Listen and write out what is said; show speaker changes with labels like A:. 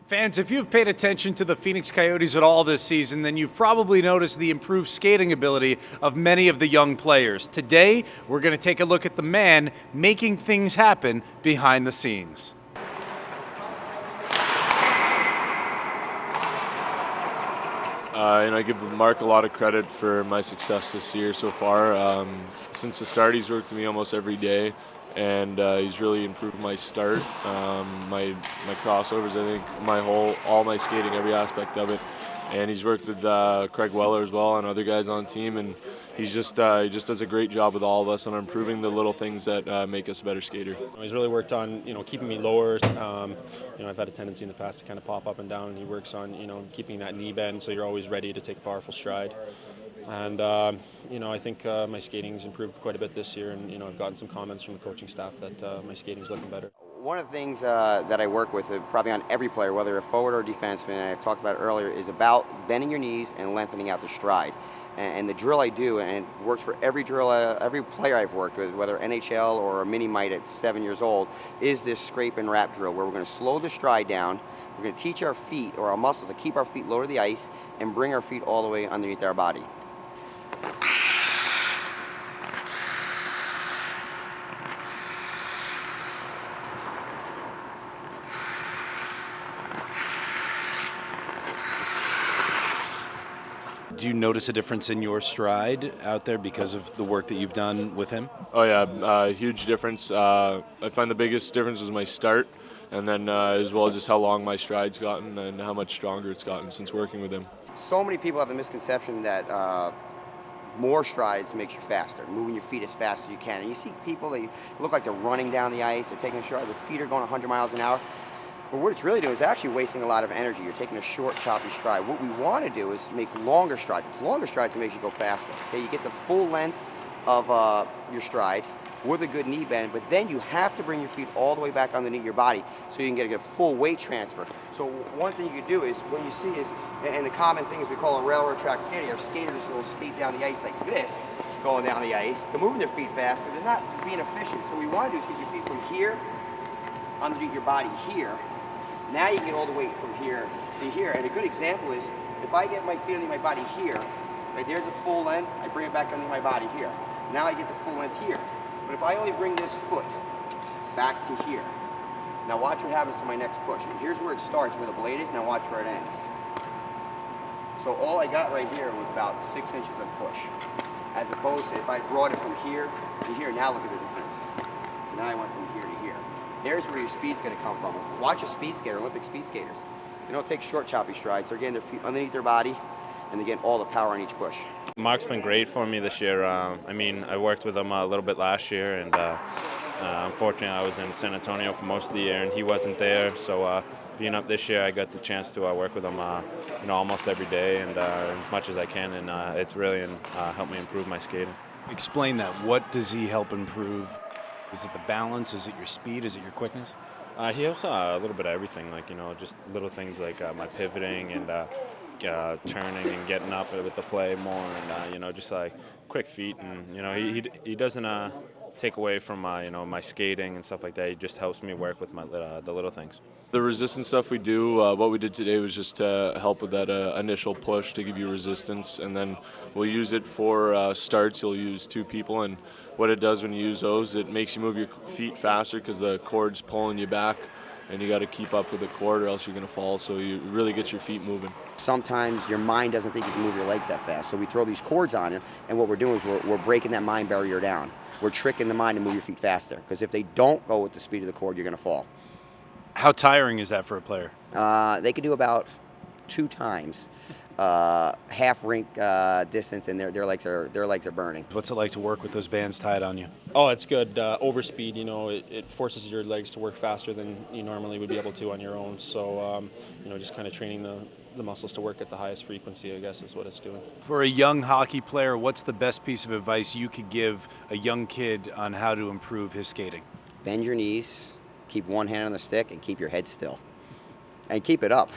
A: Fans, if you've paid attention to the Phoenix Coyotes at all this season, then you've probably noticed the improved skating ability of many of the young players. Today, we're going to take a look at the man making things happen behind the scenes.
B: I give Mark a lot of credit for my success this year so far. Since the start, he's worked with me almost every day, and he's really improved my start, my crossovers. I think all my skating, every aspect of it. And he's worked with Craig Weller as well and other guys on the team, and he just does a great job with all of us on improving the little things that make us a better skater.
C: He's really worked on keeping me lower. I've had a tendency in the past to kind of pop up and down, and he works on keeping that knee bend so you're always ready to take a powerful stride. And I think my skating's improved quite a bit this year, and I've gotten some comments from the coaching staff that my skating's looking better.
D: One of the things that I work with, probably on every player, whether a forward or a defenseman, and I've talked about it earlier, is about bending your knees and lengthening out the stride. And the drill I do, and it works for every drill, every player I've worked with, whether NHL or a mini mite at 7 years old, is this scrape and wrap drill, where we're going to slow the stride down. We're going to teach our feet or our muscles to keep our feet low to the ice and bring our feet all the way underneath our body.
A: Do you notice a difference in your stride out there because of the work that you've done with him?
B: Oh yeah, huge difference. I find the biggest difference was my start, and then as well just how long my stride's gotten and how much stronger it's gotten since working with him.
D: So many people have the misconception that more strides makes you faster, moving your feet as fast as you can. And you see people, they look like they're running down the ice, they're taking a stride, their feet are going 100 miles an hour. But what it's really doing is actually wasting a lot of energy. You're taking a short, choppy stride. What we want to do is make longer strides. It's longer strides that makes you go faster. Okay, you get the full length of your stride with a good knee bend, but then you have to bring your feet all the way back underneath your body so you can get a full weight transfer. So one thing you could do is, what you see is, and the common thing is we call a railroad track skating. Our skaters will skate down the ice like this, going down the ice. They're moving their feet fast, but they're not being efficient. So what we want to do is get your feet from here, underneath your body here. Now you get all the weight from here to here. And a good example is, if I get my feet underneath my body here, right, there's a full length, I bring it back underneath my body here. Now I get the full length here. But if I only bring this foot back to here, now watch what happens to my next push. And here's where it starts, where the blade is, now watch where it ends. So all I got right here was about 6 inches of push. As opposed to if I brought it from here to here, now look at the difference. So now I went from here to here. There's where your speed's going to come from. Watch a speed skater, Olympic speed skaters. They don't take short, choppy strides. They're getting their feet underneath their body, and they're getting all the power on each push.
E: Mark's been great for me this year. I worked with him a little bit last year, and unfortunately I was in San Antonio for most of the year, and he wasn't there. So being up this year, I got the chance to work with him almost every day and as much as I can, and it's really helped me improve my skating.
A: Explain that. What does he help improve? Is it the balance? Is it your speed? Is it your quickness?
E: He helps a little bit of everything, just little things like my pivoting and turning and getting up with the play more, and just like quick feet, and he doesn't take away from my skating and stuff like that. He just helps me work with the little things.
B: The resistance stuff we do, what we did today was just to help with that initial push to give you resistance, and then we'll use it for starts. You'll use two people, and what it does when you use those, it makes you move your feet faster because the cord's pulling you back, and you got to keep up with the cord or else you're going to fall, so you really get your feet moving.
D: Sometimes your mind doesn't think you can move your legs that fast, so we throw these cords on it, and what we're doing is we're breaking that mind barrier down. We're tricking the mind to move your feet faster, because if they don't go with the speed of the cord, you're going to fall.
A: How tiring is that for a player?
D: They could do about 2 times half rink distance, and their legs are burning.
A: What's it like to work with those bands tied on you?
C: Oh, it's good. Overspeed, it forces your legs to work faster than you normally would be able to on your own. So, just kind of training the muscles to work at the highest frequency, I guess, is what it's doing.
A: For a young hockey player, what's the best piece of advice you could give a young kid on how to improve his skating?
D: Bend your knees, keep one hand on the stick, and keep your head still. And keep it up.